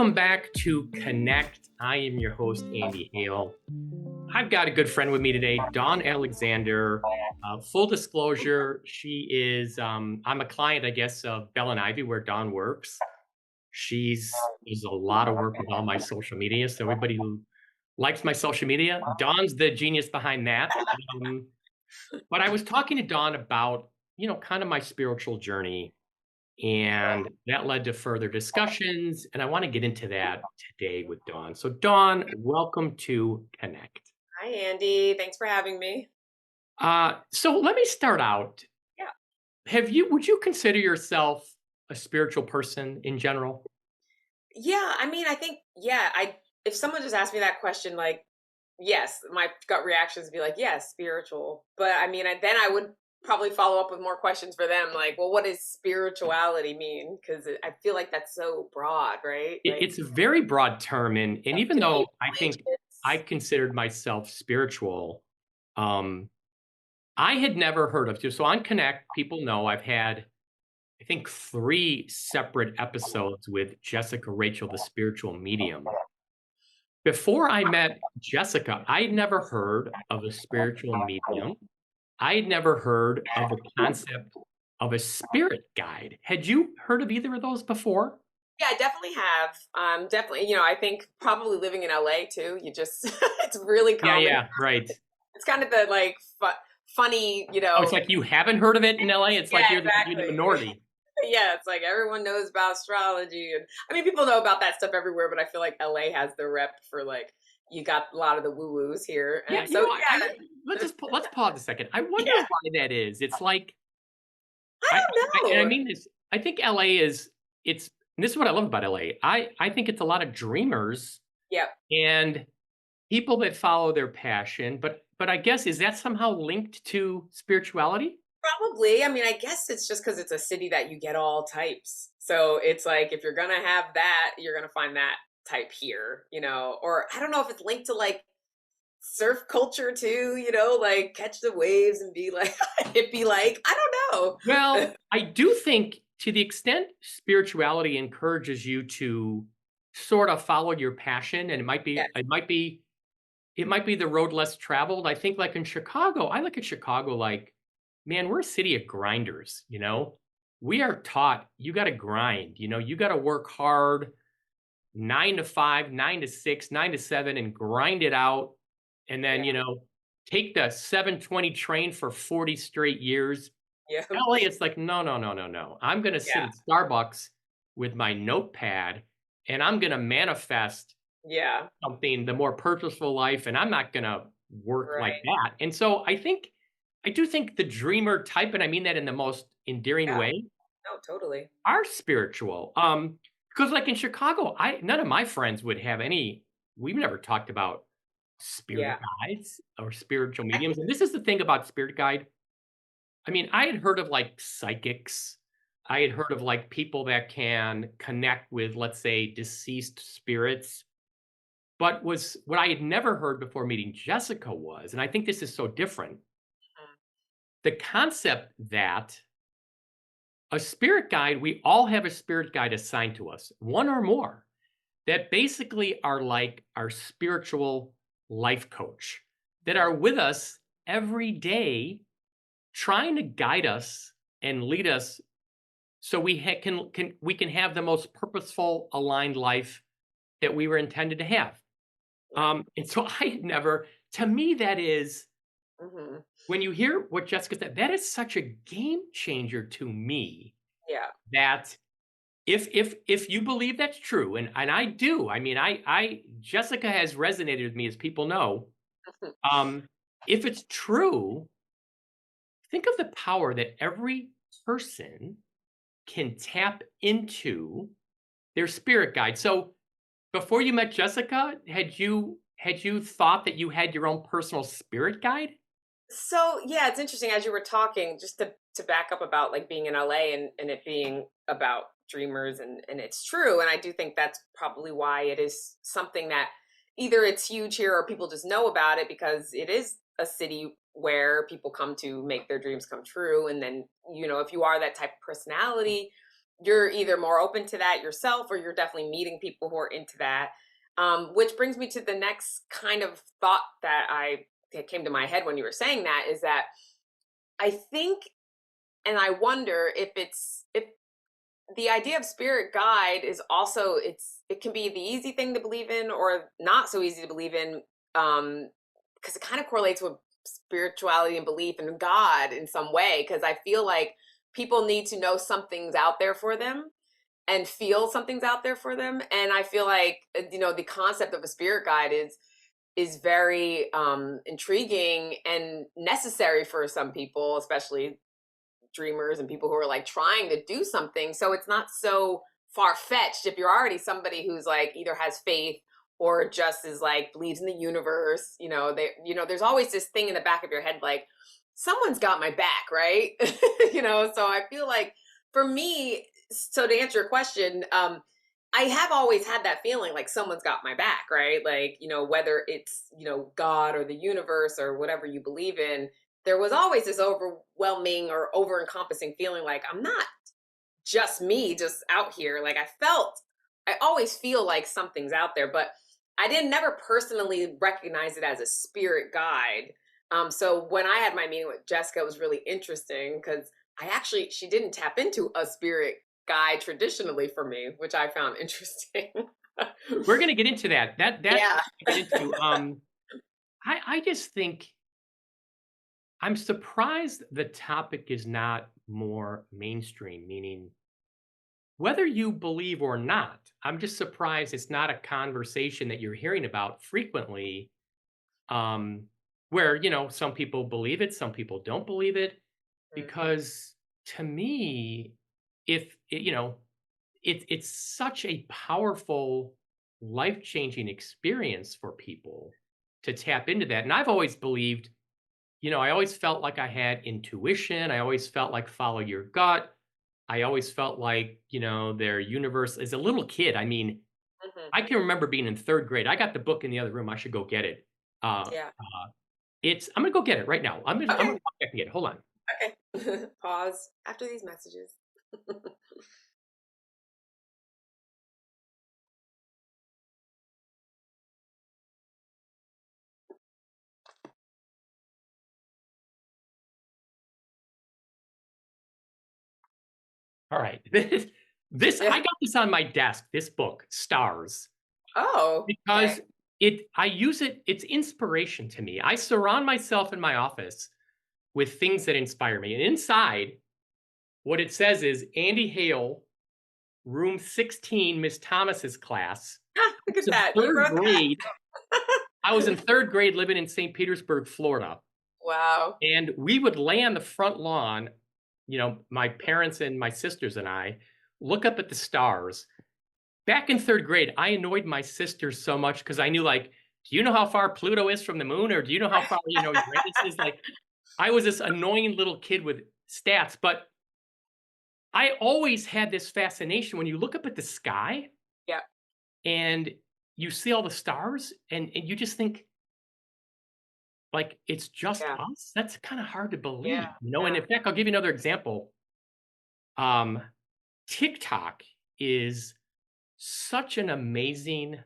Welcome back to Connect. I am your host, Andy Hale. I've got a good friend with me today, Dawn Alexander. Full disclosure, she is, I'm a client, I guess, of Bell and Ivy, where Dawn works. She's does a lot of work with all my social media. So everybody who likes my social media, Dawn's the genius behind that. Um, but I was talking to Dawn about, kind of my spiritual journey, and that led to further discussions. And I want to get into that today with Dawn. So, Dawn, welcome to Connect. Hi, Andy. Thanks for having me. So let me start out. Yeah. Would you consider yourself a spiritual person in general? Yeah, I think, if someone just asked me that question, like, yes, my gut reactions would be like, yes, spiritual. But then I would probably follow up with more questions for them, like, well, what does spirituality mean? Because I feel like that's so broad, right? It's a very broad term, and even To me, though I think I considered myself spiritual, um, I had never heard of you. So on Connect, people know I've had, I think, three separate episodes with Jessica Rachel, the spiritual medium. Before I met Jessica, I'd never heard of a spiritual medium. I'd never heard of the concept of a spirit guide. Had you heard of either of those before? yeah, I definitely have. Definitely, I think probably living in LA too, you just, it's really Yeah, common. yeah, right. It's kind of the like funny, Oh, it's like you haven't heard of it in LA? It's yeah, like you're the exactly. minority. Yeah, it's like everyone knows about astrology, and people know about that stuff everywhere, but I feel like LA has the rep for like you got a lot of the woo woos here, Yeah, and so I yeah, let's pause a second. I wonder yeah, why that is. It's like I don't I know. mean this. I think LA is it's and this is what I love about LA. I think it's a lot of dreamers Yeah, and people that follow their passion, but I guess is that somehow linked to spirituality? probably. I guess it's just because it's a city that you get all types, so it's like if you're gonna have that, you're gonna find that type here, or I don't know if it's linked to like surf culture too, like catch the waves and be like hippie, like I don't know. Well, I do think to the extent spirituality encourages you to sort of follow your passion, and Yes. it might be the road less traveled. I think like in Chicago, I look at Chicago like, man, we're a city of grinders, you know? We are taught you got to grind, you got to work hard 9 to 5, 9 to 6, 9 to 7, and grind it out. And then, Yeah. take the 7:20 train for 40 straight years. Yeah. LA, it's like, no, no, no, no, no. I'm going to sit Yeah. at Starbucks with my notepad and I'm going to manifest Yeah. something, the more purposeful life, and I'm not going to work like Right. that. And so I do think the dreamer type, and I mean that in the most endearing Yeah. way, No, totally. are spiritual. Because like in Chicago, none of my friends would have any. We've never talked about spirit Yeah. guides or spiritual I mediums. And this is the thing about spirit guide. I mean, I had heard of like psychics. I had heard of like people that can connect with, let's say, deceased spirits. But was what I had never heard before meeting Jessica was, and I think this is so different, Mhm. the concept that a spirit guide, we all have a spirit guide assigned to us, one or more, that basically are like our spiritual life coach that are with us every day, trying to guide us and lead us so we can have the most purposeful, aligned life that we were intended to have. Right. And so I had never, to me, that is Hmm. when you hear what Jessica said, that is such a game changer to me Yeah. that if you believe that's true, and I do, I mean, I Jessica has resonated with me, as people know. Um, if it's true, think of the power that every person can tap into their spirit guide. So before you met Jessica, had you thought that you had your own personal spirit guide? So yeah, it's interesting as you were talking, just to back up about like being in LA and it being about dreamers and it's true. And I do think that's probably why it is something that either it's huge here or people just know about it because it is a city where people come to make their dreams come true. And then, if you are that type of personality, you're either more open to that yourself, or you're definitely meeting people who are into that. Which brings me to the next kind of thought that came to my head when you were saying that, is that I think, and I wonder if the idea of spirit guide is also, it can be the easy thing to believe in or not so easy to believe in, because it kind of correlates with spirituality and belief in God in some way, because I feel like people need to know something's out there for them and feel something's out there for them. And I feel like, the concept of a spirit guide is very intriguing and necessary for some people, especially dreamers and people who are like trying to do something. So it's not so far fetched if you're already somebody who's like either has faith or just is like believes in the universe. There's always this thing in the back of your head like, someone's got my back, right? So I feel like for me, so to answer your question, I have always had that feeling like someone's got my back, right? Like, whether it's, God or the universe or whatever you believe in, there was always this overwhelming or over encompassing feeling like I'm not just me, just out here. Like I always feel like something's out there, but I didn't never personally recognize it as a spirit guide. So when I had my meeting with Jessica, it was really interesting because she didn't tap into a spirit guide traditionally for me, which I found interesting. We're going to get into that. That's Yeah. get into. I just think I'm surprised the topic is not more mainstream, meaning whether you believe or not, I'm just surprised it's not a conversation that you're hearing about frequently, um, where, some people believe it, some people don't believe it, Mm. because to me, if it, it's such a powerful, life-changing experience for people to tap into that. And I've always believed, I always felt like I had intuition. I always felt like follow your gut. I always felt like, their universe as a little kid. I mean, Mhm. I can remember being in third grade. I got the book in the other room. I should go get it. Yeah. I'm gonna go get it right now. I'm Okay. gonna walk back and get it. Hold on. Okay. Pause after these messages. All right. This Yeah. I got this on my desk, this book, Stars, Oh, okay. because I use it, it's inspiration to me. I surround myself in my office with things that inspire me. And inside, what it says is Andy Hale, room 16, Miss Thomas's class. Ah, look I was at in that. You third wrote that. grade. I was in third grade living in St. Petersburg, Florida. Wow. And we would lay on the front lawn, my parents and my sisters and I, look up at the stars. Back in third grade, I annoyed my sisters so much because I knew, like, do you know how far Pluto is from the moon? Or do you know how far, Uranus is? Like, I was this annoying little kid with stats, but I always had this fascination when you look up at the sky Yeah. and you see all the stars and you just think, like, it's just Yeah. us? That's kinda hard to Yeah. believe, and Yeah. in fact, I'll give you another example. Um, TikTok is such an amazing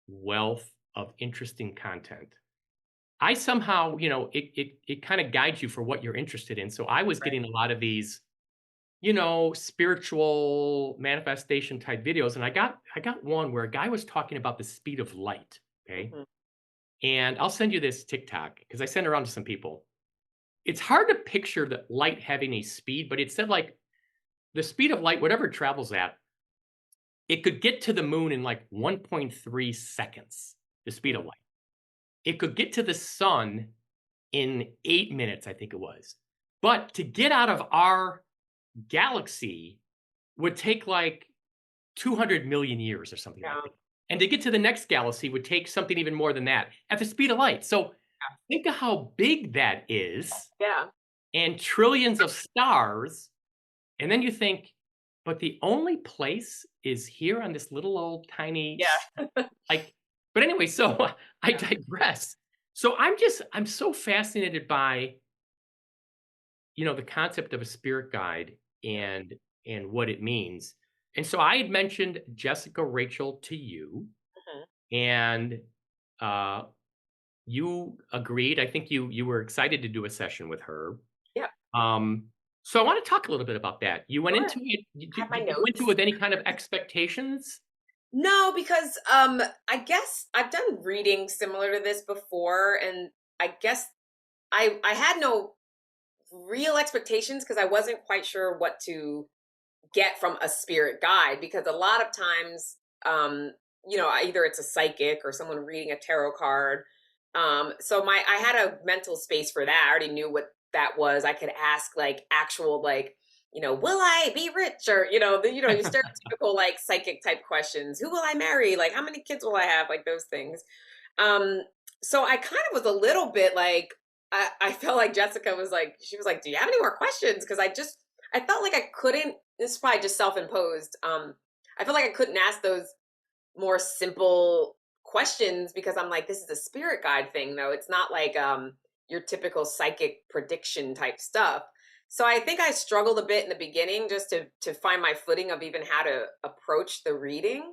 wealth of interesting content. I somehow, it kinda guides you for what you're interested in, so I was Right. getting a lot of these, spiritual manifestation type videos, and I got one where a guy was talking about the speed of light, okay? Mhm. And I'll send you this TikTok because I sent it around to some people. It's hard to picture the light having a speed, but it said, like, the speed of light, whatever it travels at, it could get to the moon in, like, 1.3 seconds, the speed of Mm. light. It could get to the sun in 8 minutes, I think it was. But to get out of our galaxy would take, like, 200 million years or something like Yeah. that. And to get to the next galaxy would take something even more than that at the speed of light. So think of how big that is, Yeah. and trillions of stars. And then you think, but the only place is here on this little old tiny, Yeah. like, but anyway, so I Yeah. digress. So I'm so fascinated by, the concept of a spirit guide Yeah. and and what it means. And so I had mentioned Jessica Rachel to you, Mhm. and uh, you agreed. I think you were excited to do a session with her. Yeah, Um, so I want to talk a little bit about that. You went sure. into it. I have my Did you go into it notes. with any kind of expectations? No, because I guess I've done reading similar to this before, and I guess I had no real expectations because I wasn't quite sure what to get from a spirit guide, because a lot of times, um either it's a psychic or someone reading a tarot card. So my I had a mental space for that. I already knew what that was. I could ask like actual, like, will I be rich, or your stereotypical like psychic type questions. Who will I marry? Like, how many kids will I have? Like those things. um so I kind of was a little bit like, I felt like Jessica was like, she was like, do you have any more questions? Because I felt like I couldn't. This is probably just self-imposed. I feel like I couldn't ask those more simple questions because I'm like, this is a spirit guide thing, though. It's not like your typical psychic prediction type stuff. So I think I struggled a bit in the beginning just to find my footing of even how to approach the reading.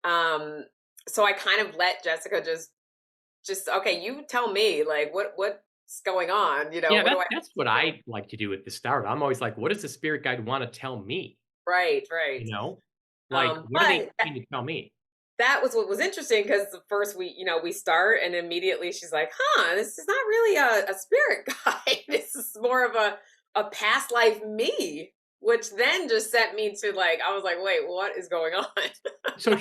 Um, so I kind of let Jessica just okay, you tell me, like, what's going on? Yeah, What do I that's what I like to do at the start. I'm always like, what does the spirit guide want to tell me? right, right. You know, like, what are they But trying to tell me? that was what was interesting, because the first we start, and immediately she's like, huh, this is not really a spirit guide. This is more of a past life me, which then just sent me to, like, I was like, wait, what is going on? So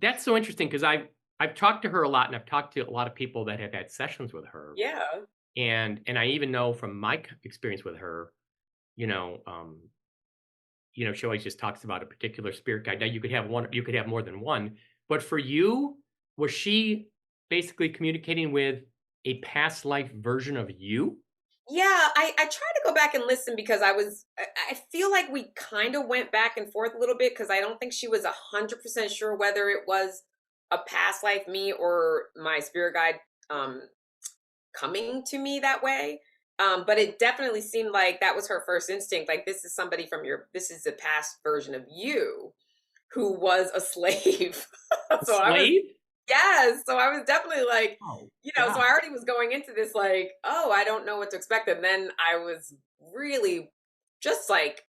that's so interesting because I've talked to her a lot, and I've talked to a lot of people that have had sessions with her, Yeah, and I even know from my experience with her, you know, she always just talks about a particular spirit guide. Now you could have one, you could have more than one, but for you, was she basically communicating with a past life version of you? yeah. I tried to go back and listen because I feel like we kind of went back and forth a little bit, because I don't think she was 100% sure whether it was a past life me or my spirit guide um coming to me that way. But it definitely seemed like that was her first instinct. Like, this is a past version of you who was a slave. A So I was, slave? yes. So I was definitely like, Oh so god. I already was going into this like, oh, I don't know what to expect. And then I was really just like,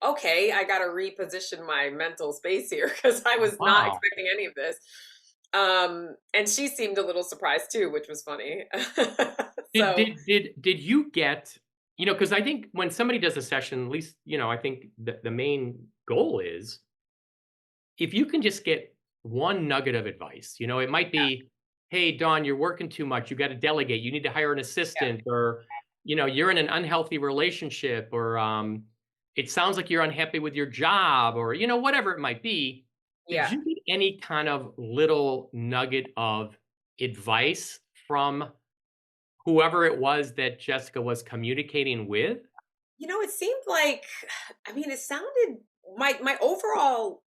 okay, I got to reposition my mental space here because I was not Wow. expecting any of this. And she seemed a little surprised too, which was funny. Did So, did did did you get, because I think when somebody does a session, at least, I think the main goal is if you can just get one nugget of advice, it might yeah, be, hey, Dawn, you're working too much. You got to delegate. You need to hire an yeah, assistant, or, you're in an unhealthy relationship, or it sounds like you're unhappy with your job, or, whatever it might be. Did yeah. you get any kind of little nugget of advice from whoever it was that Jessica was communicating with? It seemed like, I mean, it sounded, my overall,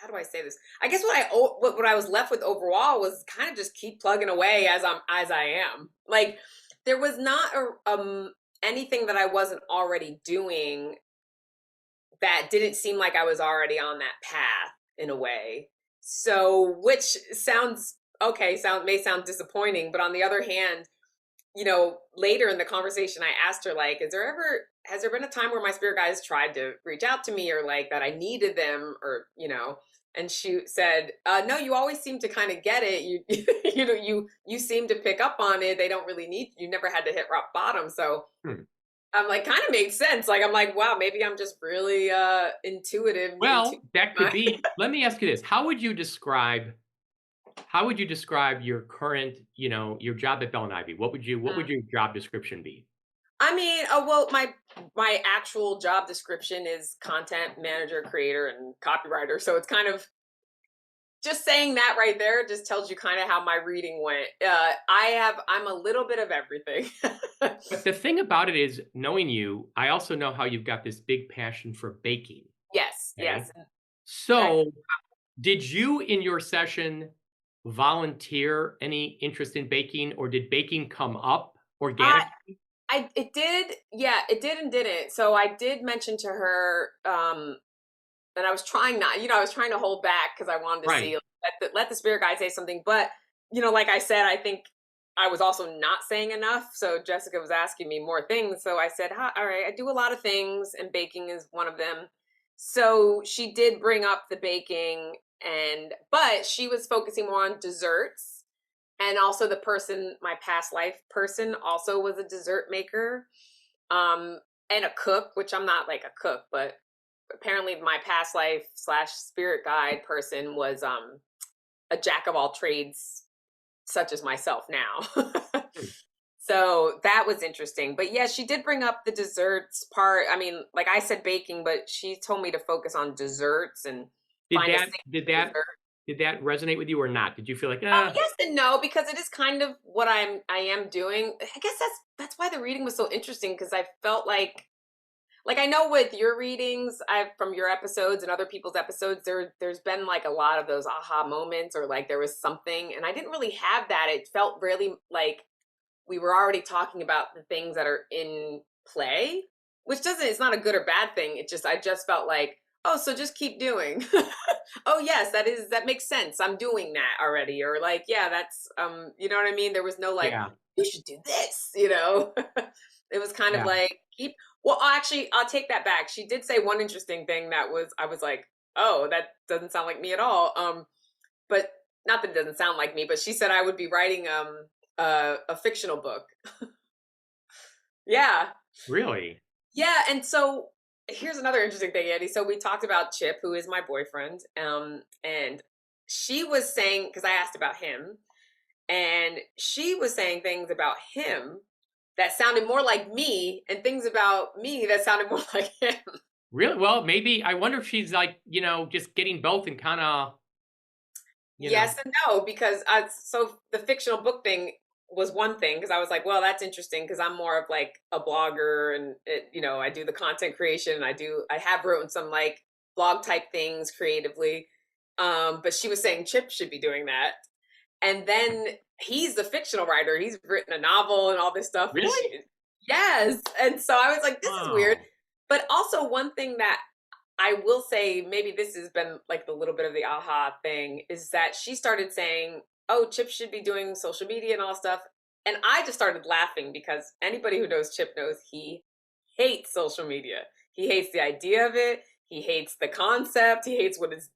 how do I say this? I guess what I was left with overall was kind of just keep plugging away as I am. Like, there was not anything that I wasn't already doing that didn't seem like I was already on that path in a way. So, which sounds okay, may sound disappointing, but on the other hand, later in the conversation, I asked her, like, has there been a time where my spirit guides tried to reach out to me, or like that I needed them, or, and she said, no, you always seem to kind of get it. You, you seem to pick up on it. They don't really need, you never had to hit rock bottom. So Hmm. I'm like, kind of makes sense. Like, I'm like, wow, maybe I'm just really intuitive into Well, that could my be. Let me ask you this: How would you describe your current, your job at Bell and Ivy? What would your job description be? I mean, well, my actual job description is content manager, creator, and copywriter. So it's kind of just saying that right there just tells you kind of how my reading went. I'm a little bit of everything. But the thing about it is, knowing you, I also know how you've got this big passion for baking. Yes, Okay. yes. And that So, did you in your session volunteer any interest in baking, or did baking come up I organically? it did, yeah, it did and didn't. So I did mention to her, and I was trying not, I was trying to hold back because I wanted to see, Right. like, let the spirit guide say something. But like I said, I think I was also not saying enough. So Jessica was asking me more things. So I said, "Huh, all right, I do a lot of things, and baking is one of them." So she did bring up the baking, but she was focusing more on desserts. And also the person, my past life person, also was a dessert maker, um, and a cook, which I'm not like a cook, but apparently my past life slash spirit guide person was a jack of all trades, such as myself now. Hmm. So that was interesting. But yeah, she did bring up the desserts part. I mean, like I said baking, but she told me to focus on desserts and Did find a that single did that dessert. did that resonate with you or not? Did you feel like, Yes and no, because it is kind of what I am doing. I guess that's why the reading was so interesting, because I felt like I know with your readings, I've from your episodes and other people's episodes, there's been like a lot of those aha moments, or like there was something, and I didn't really have that. It felt really like we were already talking about the things that are in play, which doesn't, it's not a good or bad thing. I just felt like, oh, so just keep doing. Oh yes, that makes sense. I'm doing that already. Or like, yeah, that's you know what I mean? There was no like, yeah, you should do this. It was kind of yeah, like keep well, actually, I'll take that back. She did say one interesting thing that was I was like, oh, that doesn't sound like me at all. But not that it doesn't sound like me, but she said I would be writing a fictional book. Yeah. really? Yeah, and so here's another interesting thing, Andy. So we talked about Chip, who is my boyfriend, and she was saying, because I asked about him, and she was saying things about him that sounded more like me, and things about me that sounded more like him. Really? Well, maybe I wonder if she's like, just getting both and kind of, you know. Yes and no, because so the fictional book thing was one thing, because I was like, well, that's interesting, because I'm more of like a blogger, and I do the content creation. I have written some like blog type things creatively. But she was saying Chip should be doing that. And then he's the fictional writer. He's written a novel and all this stuff. And Really? yes. And so I was like, this is weird. Oh, But also, one thing that I will say, maybe this has been like the little bit of the aha thing, is that she started saying, oh, Chip should be doing social media and all stuff. And I just started laughing, because anybody who knows Chip knows he hates social media. He hates the idea of it. He hates the concept. He hates what it's,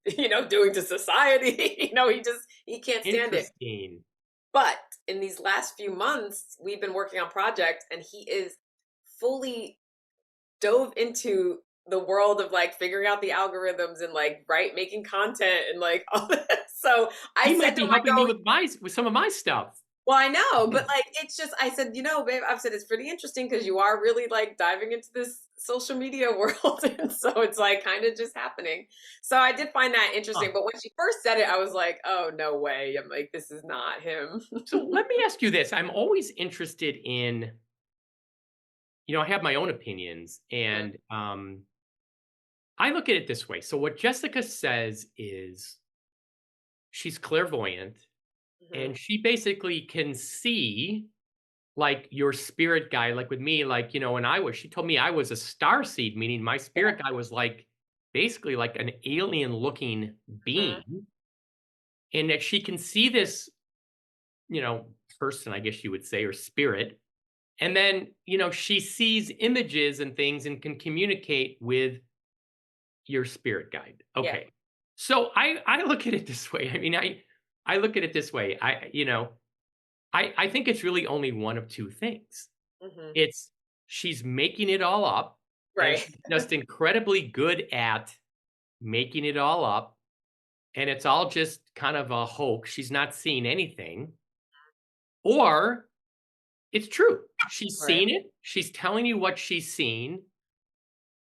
doing to society. He can't stand it. interesting. But in these last few months, we've been working on projects, and he is fully dove into the world of like figuring out the algorithms and like making content and like all that. So I He said might to be him, I helping me go, with some of my stuff. well, I know, but like it's just I said, babe, I've said it's pretty interesting, because you are really like diving into this social media world. And so it's like kind of just happening. So I did find that interesting. Huh. But when she first said it, I was like, oh no way. I'm like, this is not him. So let me ask you this. I'm always interested in, I have my own opinions, and I look at it this way. So what Jessica says is she's clairvoyant, Mhm. and she basically can see like your spirit guide, like with me, like, when she told me I was a star seed, meaning my spirit guide was like basically like an alien looking Mhm. being, and that she can see this, you know, person, I guess you would say, or spirit. And then, she sees images and things and can communicate with your spirit guide. Yeah. Okay. So I look at it this way. I mean, I look at it this way. I think it's really only one of two things. Hmm. It's she's making it all up, and Right. she's just incredibly good at making it all up, and it's all just kind of a hoax. She's not seeing anything, or it's true. She's Right. seen it. She's telling you what she's seen,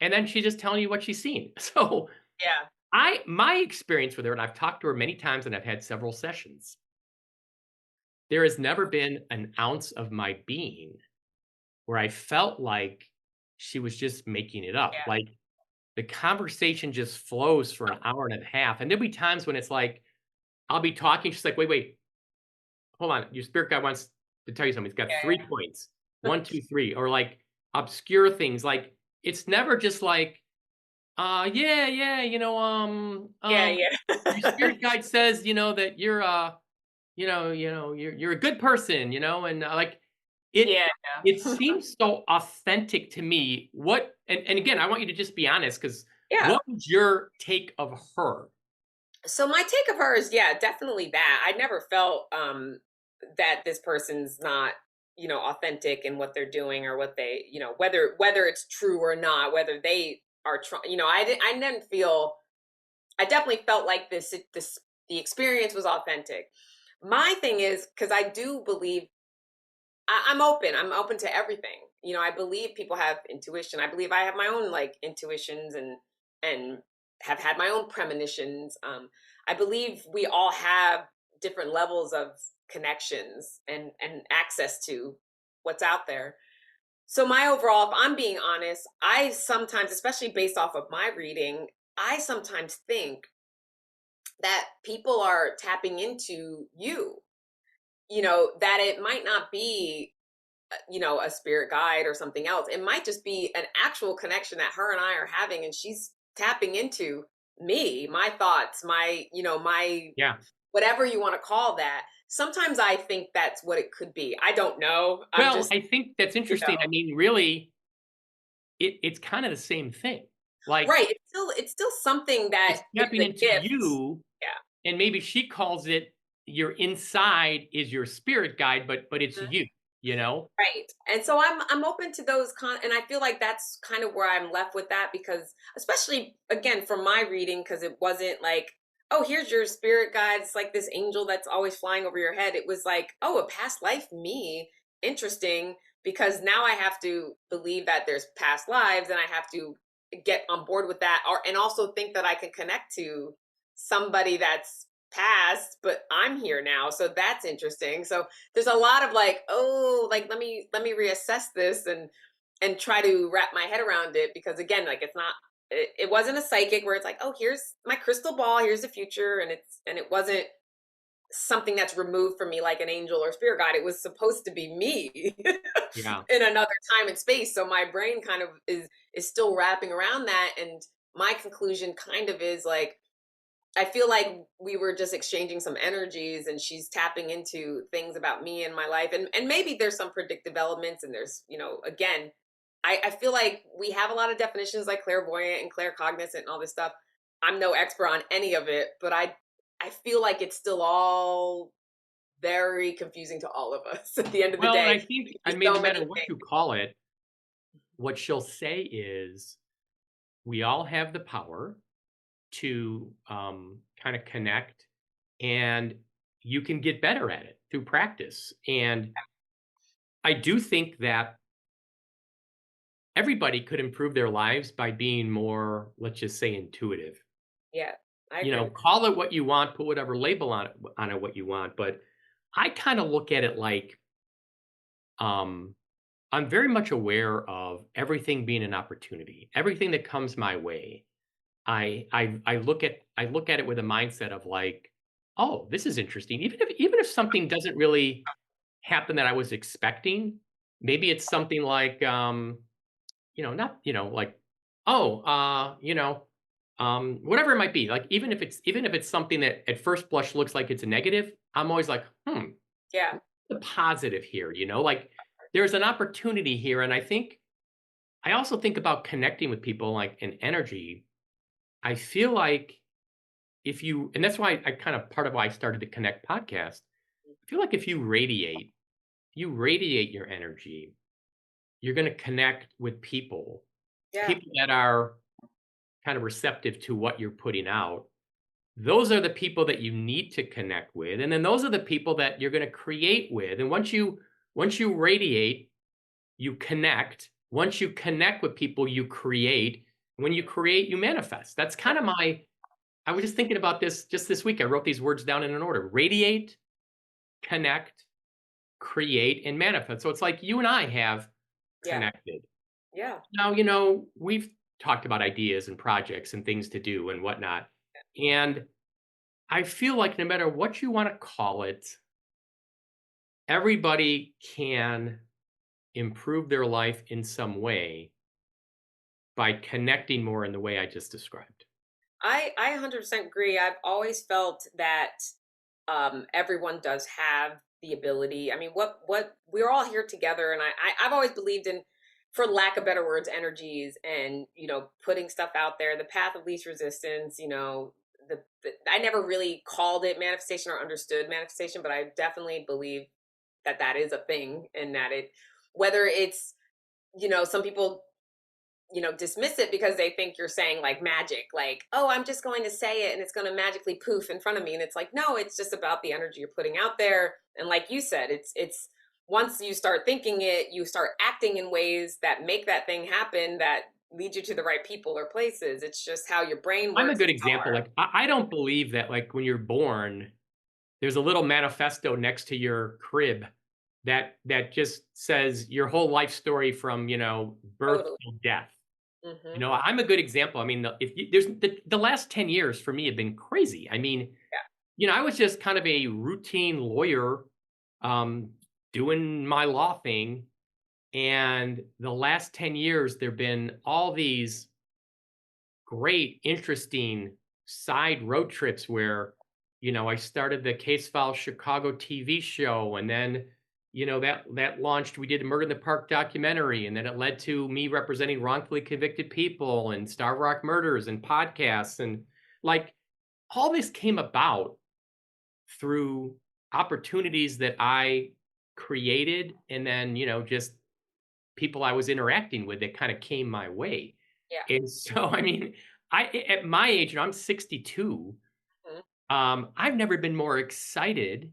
and then she's just telling you what she's seen. So Yeah. my experience with her, and I've talked to her many times, and I've had several sessions. There has never been an ounce of my being where I felt like she was just making it up. Yeah. Like the conversation just flows for an hour and a half. And there'll be times when it's like, I'll be talking. She's like, wait, hold on. Your spirit guide wants to tell you something. He's got Yeah. three points. one, two, three, or like obscure things. Like it's never just like, yeah, yeah, Yeah, your yeah. spirit guide says, that you're you're a good person, and like it Yeah, it yeah. seems so authentic to me. And again, I want you to just be honest, because Yeah. what was your take of her? So my take of her is, yeah, definitely that. I never felt that this person's not, authentic in what they're doing, or what they, whether it's true or not, whether they are trying, I didn't feel, I definitely felt like this the experience was authentic. My thing is, because I do believe, I'm open to everything. I believe people have intuition. I believe I have my own like intuitions, and have had my own premonitions. I believe we all have different levels of connections and access to what's out there. So my overall, if I'm being honest, I sometimes, especially based off of my reading, I sometimes think that people are tapping into you. That it might not be, a spirit guide or something else. It might just be an actual connection that her and I are having, and she's tapping into me, my thoughts, my Yeah. whatever you want to call that. Sometimes I think that's what it could be. I don't know. I'm Well, just, I think that's you interesting. know, I mean, really, it's kind of the same thing. Like, right. It's still something that it's is tapping a into gift. you, Yeah. and maybe she calls it your inside is your spirit guide, but it's Mhm. you, you know? Right. And so I'm open to those and I feel like that's kind of where I'm left with that, because especially again from my reading, because it wasn't like, oh, here's your spirit guide. It's like this angel that's always flying over your head. It was like, oh, a past life me. Interesting, because now I have to believe that there's past lives, and I have to get on board with that, and also think that I can connect to somebody that's past, but I'm here now. So that's interesting. So there's a lot of like, oh, like let me reassess this, and try to wrap my head around it, because again, like it's not, it wasn't a psychic where it's like, oh, here's my crystal ball, here's the future, and it wasn't something that's removed from me like an angel or spirit guide. It was supposed to be me Yeah. in another time and space. So my brain kind of is still wrapping around that, and my conclusion kind of is like, I feel like we were just exchanging some energies, and she's tapping into things about me and my life. And maybe there's some predictive elements, and there's, again, I feel like we have a lot of definitions like clairvoyant and claircognizant and all this stuff. I'm no expert on any of it, but I feel like it's still all very confusing to all of us at the end of the Well, and I day. think, It could I be mean, no so matter many what things. you call it, what she'll say is we all have the power to kind of connect, and you can get better at it through practice. And I do think that everybody could improve their lives by being more, let's just say, intuitive. Yeah, I agree with that. Call it what you want, put whatever label on it what you want. But I kind of look at it like, um, I'm very much aware of everything being an opportunity. Everything that comes my way, I look at it with a mindset of like, oh, this is interesting. Even if something doesn't really happen that I was expecting, maybe it's something like, not, like, oh, whatever it might be. Like even if it's something that at first blush looks like it's a negative, I'm always like, Yeah, the positive here, like there's an opportunity here. And I also think about connecting with people like an energy. I feel like and that's why I kind of part of why I started the Connect podcast. I feel like if you radiate your energy, you're going to connect with yeah, people that are kind of receptive to what you're putting out. Those are the people that you need to connect with. And then those are the people that you're going to create with. And once you radiate, you connect. Once you connect with people, you create. When you create, you manifest. That's yeah, kind of I was just thinking about this just this week. I wrote these words down in an order: radiate, connect, create, and manifest. So it's like you and I have yeah, connected. yeah, Now, we've talked about ideas and projects and things to do and whatnot. And I feel like no matter what you want to call it, everybody can improve their life in some way by connecting more in the way I just described. I 100% agree. I've always felt that everyone does have the ability. I mean, what we're all here together, and I've always believed in, for lack of better words, energies, and putting stuff out there, the path of least resistance. I never really called it manifestation or understood manifestation, but I definitely believe that that is a thing, and that it, whether it's, some people dismiss it because they think you're saying like magic, like, oh, I'm just going to say it and it's going to magically poof in front of me. And it's like, no, it's just about the energy you're putting out there. And like you said, it's once you start thinking it, you start acting in ways that make that thing happen, that lead you to the right people or places. It's just how your brain I'm a works. good example. Like, I don't believe that, like, when you're born, there's a little manifesto next to your crib that just says your whole life story from, birth Totally. till death. Hmm. I'm a good example. I mean, if you, there's the last 10 years for me have been crazy. I mean, I was just kind of a routine lawyer, um, doing my law thing. And the last 10 years, there have been all these great, interesting side road trips where, I started the Case File Chicago TV show, and then, that launched. We did the Murder in the Park documentary, and then it led to me representing wrongfully convicted people and Starved Rock Murders and podcasts, and like all this came about through opportunities that I created, and then just people I was interacting with that kind of came my way. Yeah. And so, I mean, at my age, and I'm 62, Mhm. I've never been more excited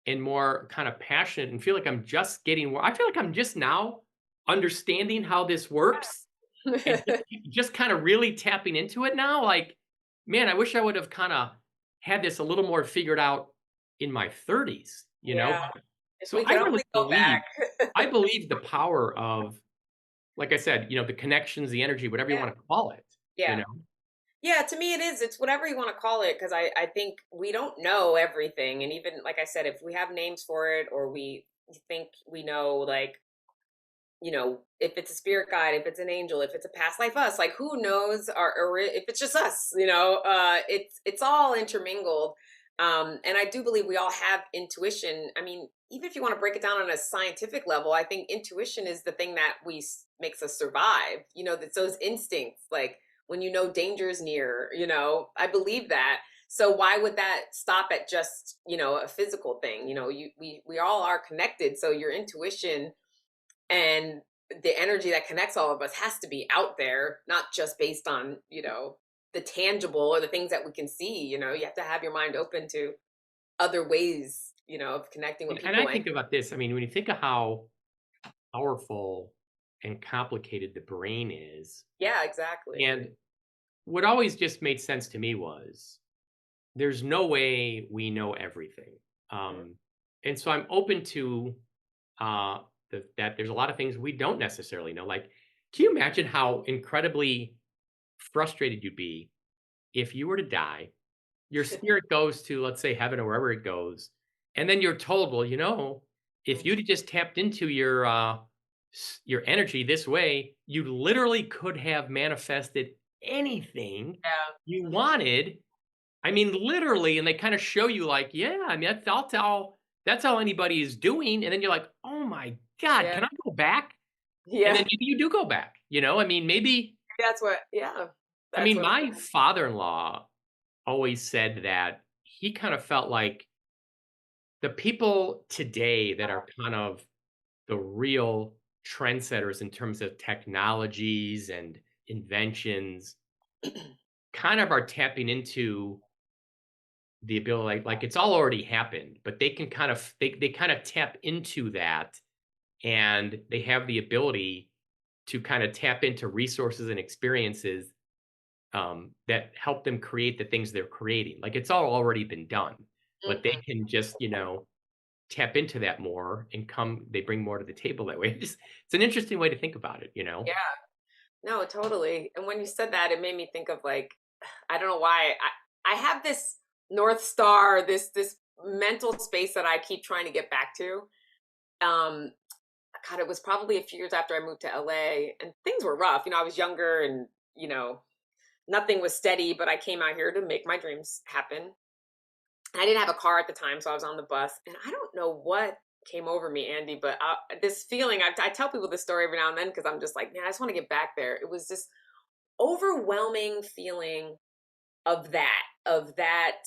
and more kind of passionate and feel like I'm just getting I feel like I'm just now understanding how this works and just kind of really tapping into it now. Like, man, I wish I would have kind of had this a little more figured out in my 30s, Yeah. If So we I could really only go back. I believe the power of, like I said, the connections, the energy, whatever you Yeah. want to call it, you Yeah. know? Yeah, to me it is. It's whatever you want to call it, because I think we don't know everything. And even like I said, if we have names for it, or we think we know, like, if it's a spirit guide, if it's an angel, if it's a past life us, like who knows, or if it's just us, it's all intermingled. And I do believe we all have intuition. I mean, even if you want to break it down on a scientific level, I think intuition is the thing that makes us survive. That's those instincts, like when danger is near. I believe that. So why would that stop at just a physical thing? We all are connected. So your intuition and the energy that connects all of us has to be out there, not just based on the tangible or the things that we can see. You have to have your mind open to other ways of connecting with And I people. And think about this, I mean, when you think of how powerful and complicated the brain is, yeah, exactly. and what always just made sense to me was there's no way we know everything. Mhm. Um, and so I'm open to uh, that there's a lot of things we don't necessarily know. Like, can you imagine how incredibly frustrated you'd be if you were to die, your spirit goes to, let's say, heaven or wherever it goes, and then you're told, well, if you'd just tapped into your energy this way, you literally could have manifested anything Yeah, you wanted. I mean, literally, and they kind of show you, like, yeah, I mean, that's all anybody is doing, and then you're like, oh my god, yeah, can I go back? And then yeah. maybe you do go back. I mean, maybe. That's what. Yeah, I that's mean, what. my father-in-law always said that he kind of felt like the people today that are kind of the real trendsetters in terms of technologies and inventions kind of are tapping into the ability, like it's all already happened, but they can kind of they kind of tap into that, and they have the ability to kind of tap into resources and experiences, that help them create the things they're creating. Like, it's all already been done, but they Mhm. can just, tap into that more and they bring more to the table that way. It's an interesting way to think about it. Yeah. No, totally. And when you said that, it made me think of, like, I don't know why I have this North Star, this mental space that I keep trying to get back to. Um, God, it was probably a few years after I moved to LA, and things were rough. I was younger, and nothing was steady, but I came out here to make my dreams happen. I didn't have a car at the time, so I was on the bus, and I don't know what came over me, Andy, but this feeling, I tell people this story every now and then because I'm just like, man, I just want to get back there. It was this overwhelming feeling of that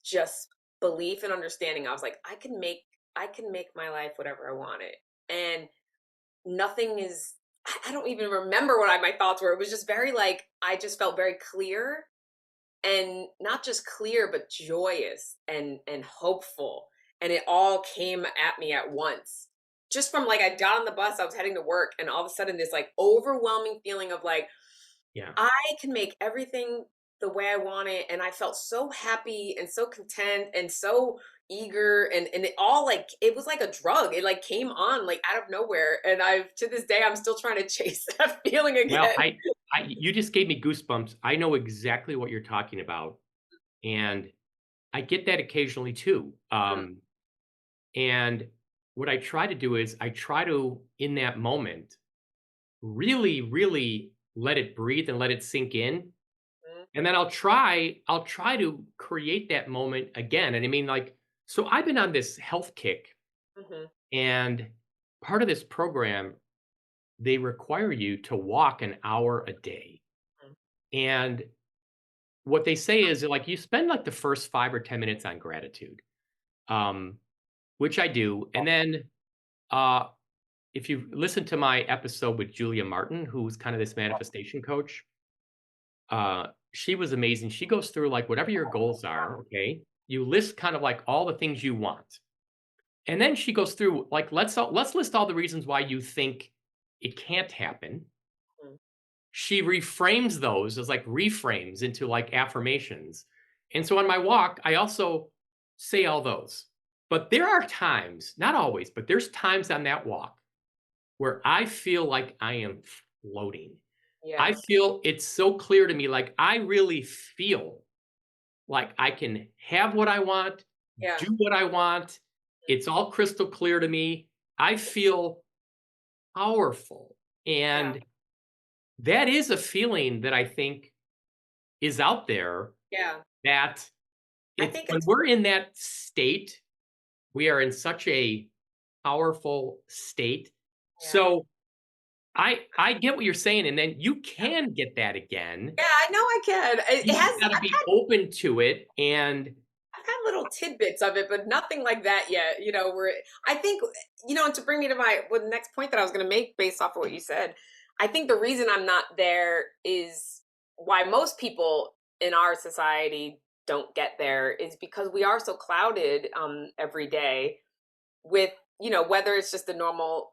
just belief and understanding. I was like, I can make my life whatever I want it. And nothing is I don't even remember what my thoughts were. It was just very like I just felt very clear, and not just clear but joyous and hopeful, and it all came at me at once. Just from like I got on the bus, I was heading to work, and all of a sudden this like overwhelming feeling of like Yeah. I can make everything the way I want it, and I felt so happy and so content and so eager, and it all like it was like a drug. It like came on like out of nowhere, and I've to this day I'm still trying to chase that feeling Well, again. you just gave me goosebumps. I know exactly what you're talking about, and I get that occasionally too. Mm, And what I try to do is I try to, in that moment, really, really let it breathe and let it sink in. mm, And then I'll try to create that moment again. And I mean, like, so I've been on this health kick, mhm, and part of this program, they require you to walk an hour a day. mm, And what they say is like you spend like the first 5 or 10 minutes on gratitude, um, which I do. And then uh, if you listen to my episode with Julia Martin, who's kind of this manifestation coach, she was amazing. She goes through like whatever your goals are, okay? You list kind of like all the things you want. And then she goes through like let's list all the reasons why you think it can't happen. mm. She reframes those as like reframes into like affirmations. And so on my walk, I also say all those. But there are times, not always, but there's times on that walk where I feel like I am floating. I Yeah, feel it's so clear to me, like I really feel like I can have what I want, yeah, do what I want. It's all crystal clear to me. I feel powerful. yeah, And that is a feeling that I think is out there, yeah. that I it's think when it's we're in that state, we are in such a powerful state. yeah. So I get what you're saying, and then you can get that again. Yeah, I know I can. It You just has gotta be open to it, and I've had little tidbits of it, but nothing like that yet. Where I think, and to bring me to the next point that I was going to make based off of what you said, I think the reason I'm not there is why most people in our society don't get there is because we are so clouded every day with, whether it's just the normal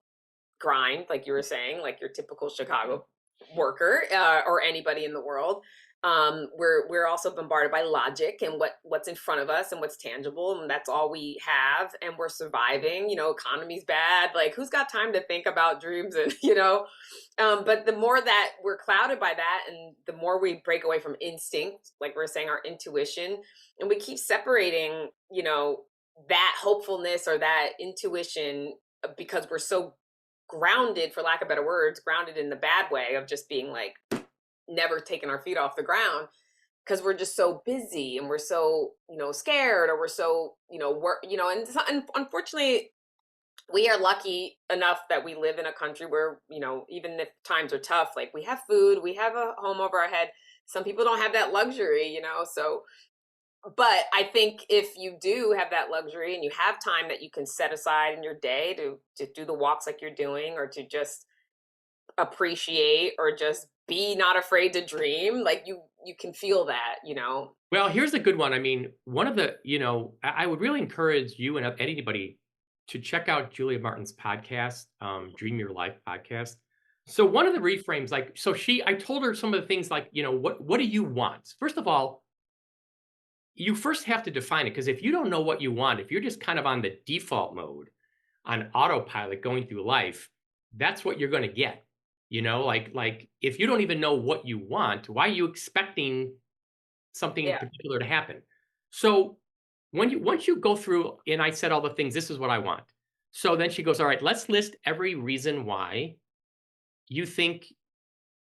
grind, like you were saying, like your typical Chicago worker or anybody in the world. We're also bombarded by logic and what's in front of us and what's tangible, and that's all we have. And we're surviving. Economy's bad. Like, who's got time to think about dreams and But the more that we're clouded by that, and the more we break away from instinct, like we're saying, our intuition, and we keep separating, that hopefulness or that intuition because we're so grounded, for lack of better words, grounded in the bad way of just being like never taking our feet off the ground because we're just so busy and we're so scared, or we're so and unfortunately we are lucky enough that we live in a country where even if times are tough, like we have food, we have a home over our head. Some people don't have that luxury, so but I think if you do have that luxury and you have time that you can set aside in your day to do the walks like you're doing, or to just appreciate, or just be not afraid to dream, like you can feel that. well, here's a good one. I mean, one of the, I would really encourage you and anybody to check out Julia Martin's podcast, Dream Your Life podcast. So one of the reframes, like, so I told her some of the things like, what do you want? First of all, you first have to define it, because if you don't know what you want, if you're just kind of on the default mode, on autopilot going through life, that's what you're going to get. Like if you don't even know what you want, why are you expecting something Yeah, particular to happen? So once you go through, and I said all the things, this is what I want. So then she goes, all right, let's list every reason why you think,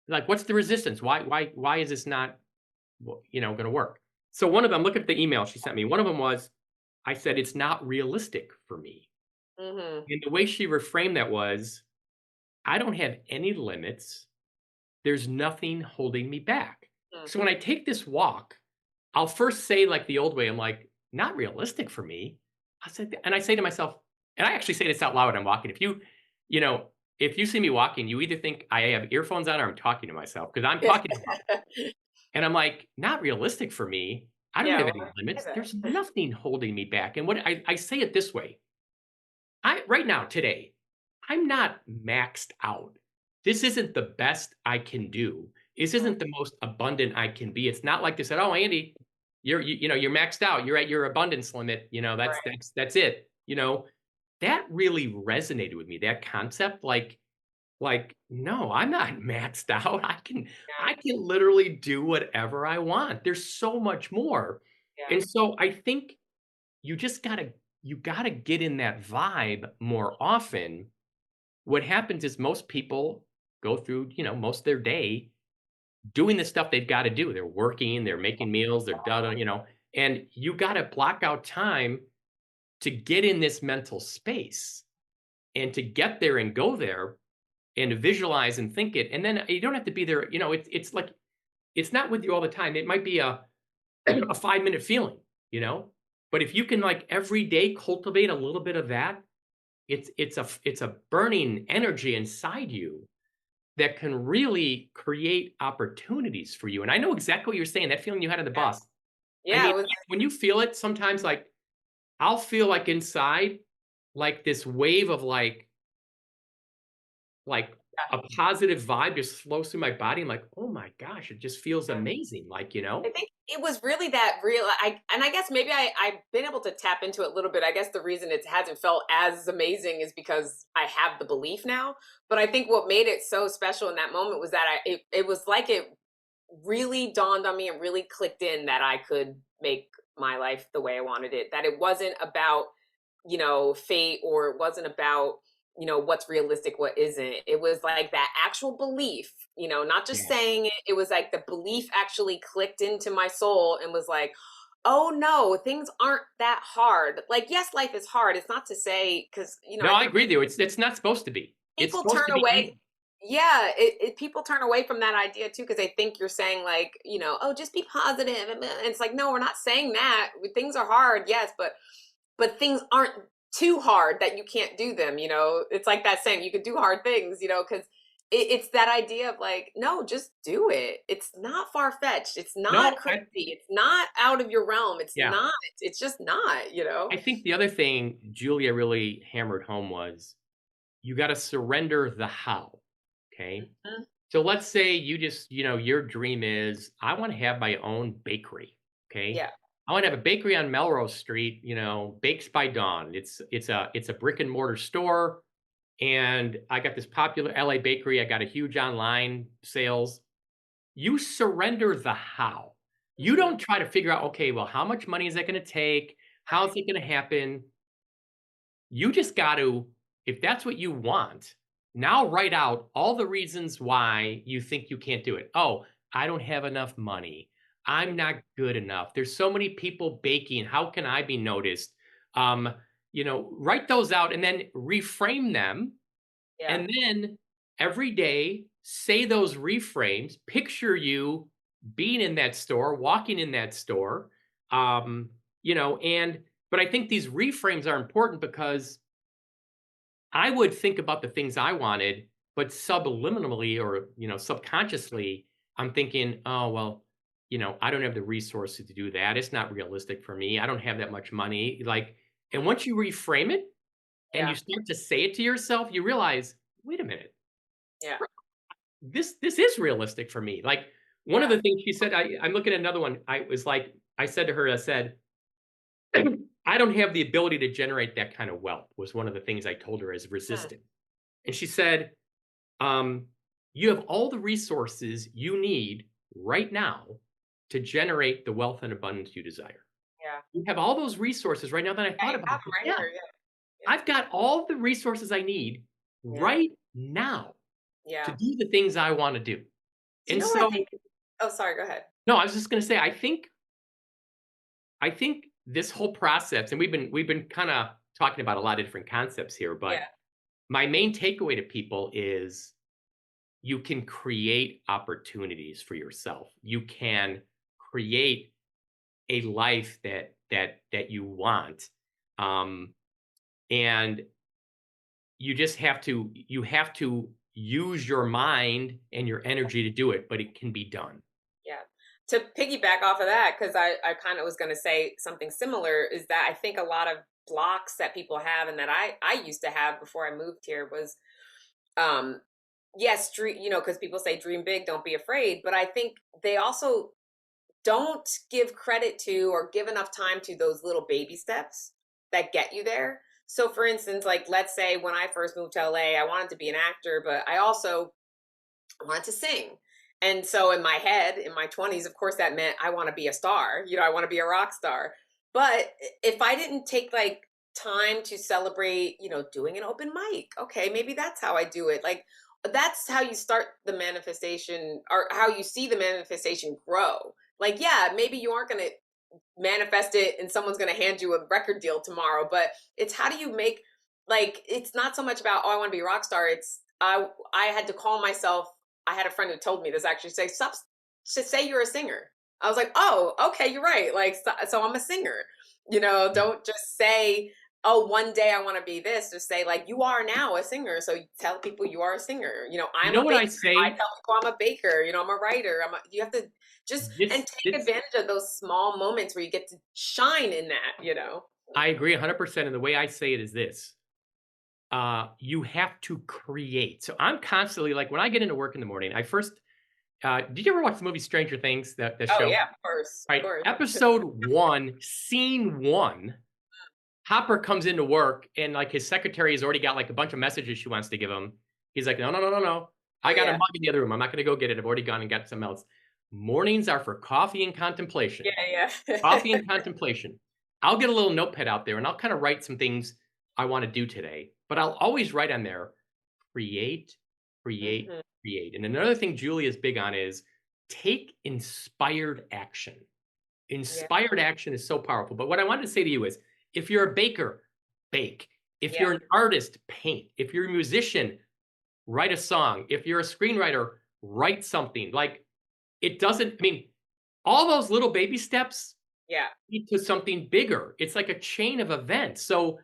like, what's the resistance? Why is this not, going to work? So one of them, look at the email she sent me. One of them was, I said, it's not realistic for me. Mhm. And the way she reframed that was, I don't have any limits. There's nothing holding me back. Mm. So when I take this walk, I'll first say, like the old way, I'm like, not realistic for me. I said, and I say to myself, and I actually say this out loud when I'm walking. You know, if you see me walking, you either think I have earphones on or I'm talking to myself because I'm talking to myself. And I'm like, not realistic for me. I don't Yeah, have well, any I limits. get There's that. nothing holding me back. And what I say it this way, I right now, today, I'm not maxed out. This isn't the best I can do. This Mm, isn't the most abundant I can be. It's not like they said, "Oh, Andy, you're maxed out. You're at your abundance limit. That's right. that's it." That really resonated with me. That concept, no, I'm not maxed out. Yeah, I can literally do whatever I want. There's so much more. yeah. And so I think you just gotta get in that vibe more often. What happens is most people go through, most of their day doing the stuff they've got to do. They're working, they're making meals, they're done, and you got to block out time to get in this mental space and to get there and go there and to visualize and think it. And then you don't have to be there, it's like it's not with you all the time. It might be a a 5-minute feeling, you know? But if you can, like, every day cultivate a little bit of that, it's a burning energy inside you that can really create opportunities for you. And I know exactly what you're saying, that feeling you had on the Yeah. bus. I Yeah, mean, it was when you feel it sometimes, like, I'll feel like inside, like this wave of like yeah. a positive vibe just flows through my body. I'm like, "Oh my gosh, it just feels Yeah. amazing." I think it was really that real. I guess maybe I've been able to tap into it a little bit. I guess the reason it hasn't felt as amazing is because I have the belief now. But I think what made it so special in that moment was that it was like it really dawned on me and really clicked in that I could make my life the way I wanted it. That it wasn't about, fate, or it wasn't about, what's realistic, what isn't. It was like that actual belief, not just Yeah. saying it. It was like the belief actually clicked into my soul and was like, oh no, things aren't that hard. Like, yes, life is hard. It's not to say, because, No, I I think agree with you. It's not supposed to be. It's people supposed turn to be away. easy. Yeah, people turn away from that idea too because they think you're saying, like, oh, just be positive, and it's like, no, we're not saying that. Things are hard, yes, but things aren't too hard that you can't do them. It's like that saying, you can do hard things, because it's that idea of like, no, just do it. It's not far-fetched, it's not No, crazy, it's not out of your realm, it's yeah. not, it's just not. I think the other thing Julia really hammered home was you gotta surrender the how, okay? Mhm. So let's say you just, your dream is, I wanna have my own bakery, okay? Yeah. I wanna have a bakery on Melrose Street, Bakes by Dawn. It's a brick and mortar store, and I got this popular LA bakery. I got a huge online sales. You surrender the how. You Mhm. don't try to figure out, okay, well, how much money is that gonna take? How is Right. it gonna happen? You just got to, if that's what you want, now write out all the reasons why you think you can't do it. Oh, I don't have enough money. I'm Mhm. not good enough. There's so many people baking. How can I be noticed? Write those out and then reframe them. Yeah. And then every day, say those reframes. Picture you being in that store, walking in that store. But I think these reframes are important because I would think about the things I wanted, but subliminally or, subconsciously, I'm thinking, oh, well, I don't have the resources to do that. It's not realistic for me. I don't have that much money. And Mhm. once you reframe it and you Yeah. start to say it to yourself, you realize, wait a minute, Yeah. this is realistic for me. Like one of Yeah. the things she said, I'm looking at another one. I said to her, I said, I don't have the ability to generate that kind of wealth, was one of the things I told her as Mm. resistant. And she said, um, you have all the resources you need right now to generate the wealth and abundance you desire. Yeah. You have all those resources right now. Then I Yeah, thought you about have it. them right Yeah, here. Yeah. Yeah. I've got all the resources I need Yeah. right now to Yeah. do the things I want to do. Do you And know what I so, think? Oh, sorry, go ahead. no, I was just going to say, I think this whole process, and we've been kind of talking about a lot of different concepts here, Yeah. but my main takeaway to people is you can create opportunities for yourself. You can create a life that you want, um, and you have to use your mind and your energy to do it, but it can be done. Yeah. To piggyback off of that, because I kind of was going to say something similar, is that I think a lot of blocks that people have and that I used to have before I moved here was, um, yes, dream, because people say dream big, don't be afraid. But I think they also don't give credit to or give enough time to those little baby steps that get you there. So, for instance, like let's say when I first moved to LA, I wanted to be an actor, but I also wanted to sing. And so in my head, in my 20s, of course, that meant I want to be a star. I want to be a rock star. But if I didn't take like time to celebrate, doing an open mic, okay, maybe that's how I do it. Like that's how you start the manifestation or how you see the manifestation grow. Like, yeah, maybe you aren't going to manifest it and someone's going to hand you a record deal tomorrow, but it's how do you make, like, it's not so much about, oh, I want to be a rock star. It's I had to call myself. I had a friend who told me this, actually, say stop, just say you're a singer. I was like, oh, okay, you're right. Like, so I'm a singer. Don't just say, oh, one day I want to be this. Just say, like, you are now a singer. So you tell people you are a singer. You I'm know a what I baker. I say? tell people I'm a baker. I'm a writer. You have to just and This take this advantage of those small moments where you get to shine in that. I agree 100%, and the way I say it is this. You have to create. So I'm constantly like when I get into work in the morning, I first did you ever watch the movie Stranger Things, the Oh show? yeah, of course, of Right. course. Episode 1, scene 1, Hopper comes into work and like his secretary has already got like a bunch of messages she wants to give him. He's like, no, no, no, no, no. I Oh got a yeah, mug in the other room. I'm not gonna go get it. I've already gone and got some else. Mornings are for coffee and contemplation. yeah, Coffee yeah. and contemplation. I'll get a little notepad out there and I'll kind of write some things I want to do today. But I'll always write on there, create, create, Hmm. create. And another thing Julie is big on is take inspired action. Yeah, Inspired action is so powerful. But what I wanted to say to you is if you're a baker, bake. If yeah, you're an artist, paint. If you're a musician, write a song. If you're a screenwriter, write something. Like it doesn't, I mean, all those little baby steps yeah, lead to something bigger. It's like a chain of events. So,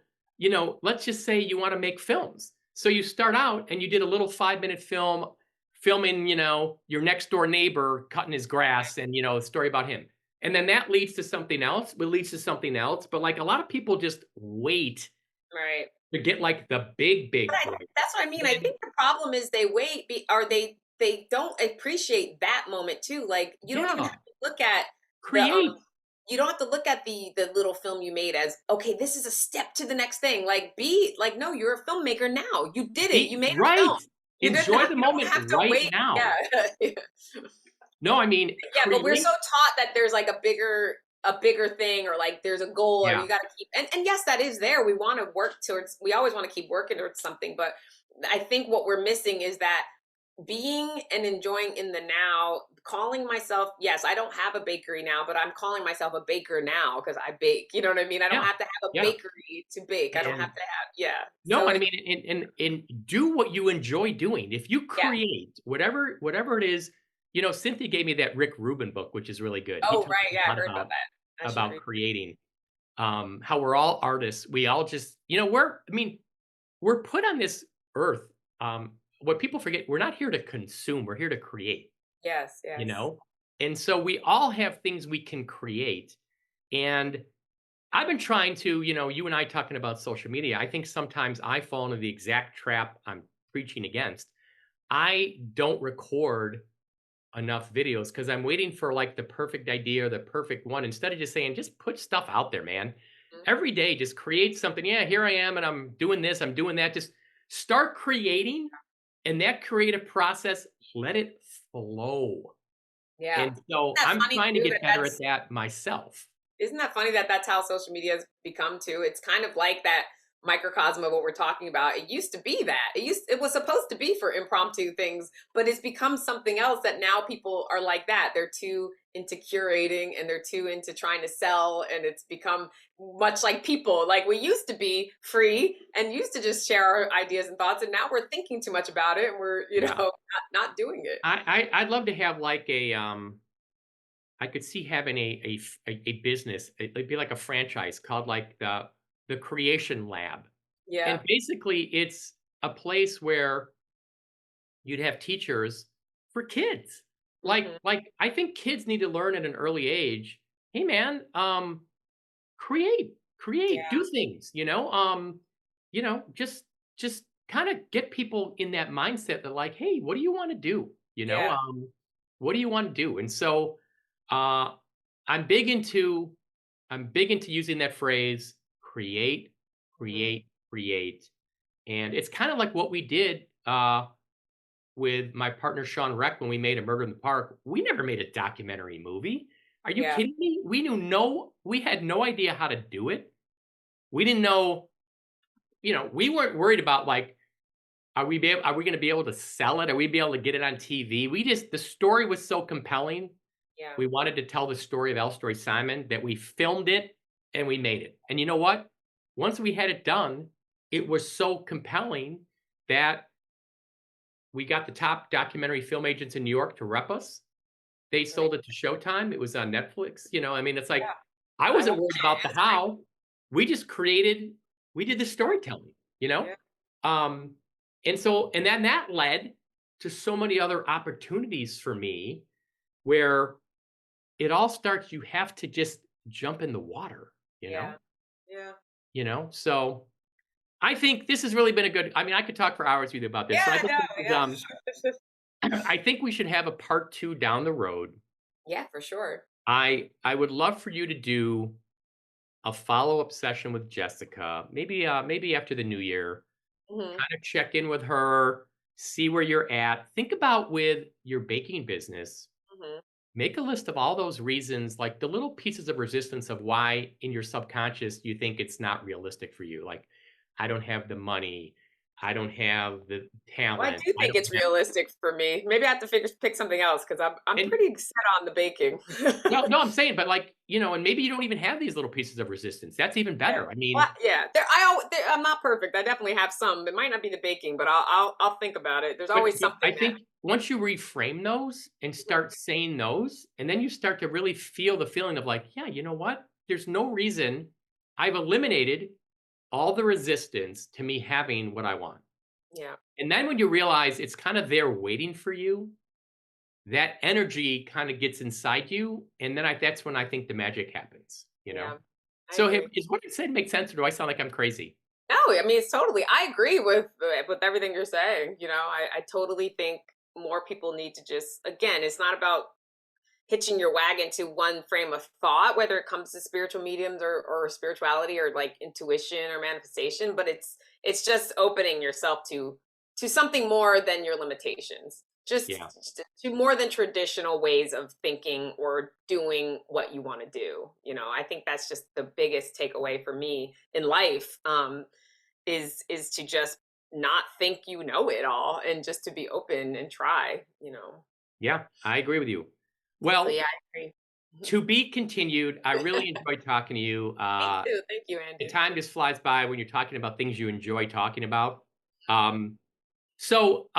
let's just say you want to make films. So you start out and you did a little 5-minute film filming, your next door neighbor cutting his grass and, a story about him. And then that leads to something else, it leads to something else. But like a lot of people just wait right. to get like the big, But big break. that's what I mean. I And think the problem is they wait, or they don't appreciate that moment too. Like you don't even have yeah, to look at the create. you don't have to look at the little film you made as, okay, this is a step to the next thing. Like be like, no, you're a filmmaker now. You did it. You Be made a film. right. Enjoy the You don't moment have to right wait. now. Yeah. No, I mean, Yeah, but we're so create. taught that there's like a bigger thing, or like there's a goal, or Yeah. you got to keep, and yes, that is there. We want to work towards, we always want to keep working towards something, but I think what we're missing is that being and enjoying in the now, calling myself, yes, I don't have a bakery now, but I'm calling myself a baker now because I bake. You know what I mean? I don't Yeah. have to have a Yeah. bakery to bake. I don't have And to have, yeah. no, So I it's, mean, and do what you enjoy doing. If you yeah. create whatever it is, Cynthia gave me that Rick Rubin book, which is really good. He Oh, talks right. Yeah, a I lot heard about that. I should about read. creating. How we're all artists. We all just, we're put on this earth. What people forget, we're not here to consume. We're here to create. Yes, You yes. know, and so we all have things we can create. And I've been trying to, you and I talking about social media. I think sometimes I fall into the exact trap I'm preaching against. I don't record enough videos because I'm waiting for like the perfect idea or the perfect one instead of just saying, just put stuff out there, man. Mhm. Every day, just create something. Yeah, here I am, and I'm doing this, I'm doing that. Just start creating, and that creative process, let it flow. Yeah. And so Isn't that I'm funny trying to too get better at that myself. isn't that funny that that's how social media has become too? It's kind of like that microcosm of what we're talking about. It used to be that. It was supposed to be for impromptu things, but it's become something else that now people are like that. They're too into curating and they're too into trying to sell, and it's become much like people. Like we used to be free and used to just share our ideas and thoughts, and now we're thinking too much about it and we're, Yeah. not doing it. I'd love to have like I could see having a business. It'd be like a franchise called like the Creation Lab. And Yeah. basically it's a place where you'd have teachers for kids. Hmm. Like I think kids need to learn at an early age, hey man, create, Yeah. do things, just kind of get people in that mindset that like, hey, what do you want to do? Yeah. What do you want to do? And so uh I'm big into I'm big into using that phrase, create, Hmm. create. And it's kind of like what we did with my partner Sean Reck when we made A Murder in the Park. We never made a documentary movie. Are you Yeah. kidding me? We had no idea how to do it. We didn't know, we weren't worried about like, are we going to be able to sell it? Are we be able to get it on TV? The story was so compelling. Yeah. We wanted to tell the story of L. Story Simon that we filmed it and we made it. And you know what? Once we had it done, it was so compelling that we got the top documentary film agents in New York to rep us. They Right. sold it to Showtime. It was on Netflix. I mean, it's Yeah. like I I wasn't want worried about the to say how. We just created, we did the storytelling, you know? yeah. Um, and then that led to so many other opportunities for me where it all starts, you have to just jump in the water, you know? Yeah. Yeah. So I think this has really been a good, I mean, I could talk for hours with you about this. So I Yeah, think no, this is, yeah. I think we should have a part 2 down the road. Yeah, for sure. I would love for you to do a follow-up session with Jessica, maybe after the new year. Mhm. Kinda check in with her, see where you're at. Think about with your baking business, Mhm. make a list of all those reasons, like the little pieces of resistance of why in your subconscious you think it's not realistic for you. Like, I don't have the money, I don't have the Well, I talent, do I think don't it's have. realistic for me. Maybe I have to pick something else because I'm And pretty set on the baking. no, I'm saying, but like, and maybe you don't even have these little pieces of resistance. That's even Yeah. better. I Well, mean, yeah. I'm not perfect. I definitely have some. It might not be the baking, but I'll think about it. There's always but I something that. think once you reframe those and Mhm. start saying those, and then you start to really feel the feeling of like, yeah, you know what? There's no reason. I've eliminated all the resistance to me having what I want. Yeah. And then when you realize it's kind of there waiting for you, that energy kind of gets inside you. And then that's when I think the magic happens, you know? Yeah. I So agree. is what I said make sense or do I sound like I'm crazy? No, I mean it's totally. I agree with everything you're saying. I totally think more people need to just again. It's not about hitching your wagon to one frame of thought, whether it comes to spiritual mediums or spirituality or like intuition or manifestation, but it's just opening yourself to something more than your limitations. Yeah. Just to more than traditional ways of thinking or doing what you want to do. I think that's just the biggest takeaway for me in life. Is to just not think you know it all and just to be open and try. Yeah. I agree with you. So Well, yeah, I agree. to be continued. I really enjoyed talking to you. Me too. Thank you, The Andy. time just flies by when you're talking about things you enjoy talking about. Um, so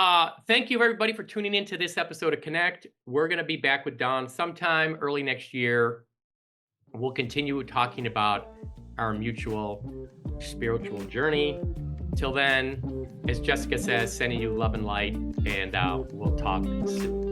thank you everybody for tuning in to this episode of Connect. We're going to be back with Don sometime early next year. We'll continue talking about our mutual spiritual journey. Till then, as Jessica says, sending you love and light, and we'll talk soon.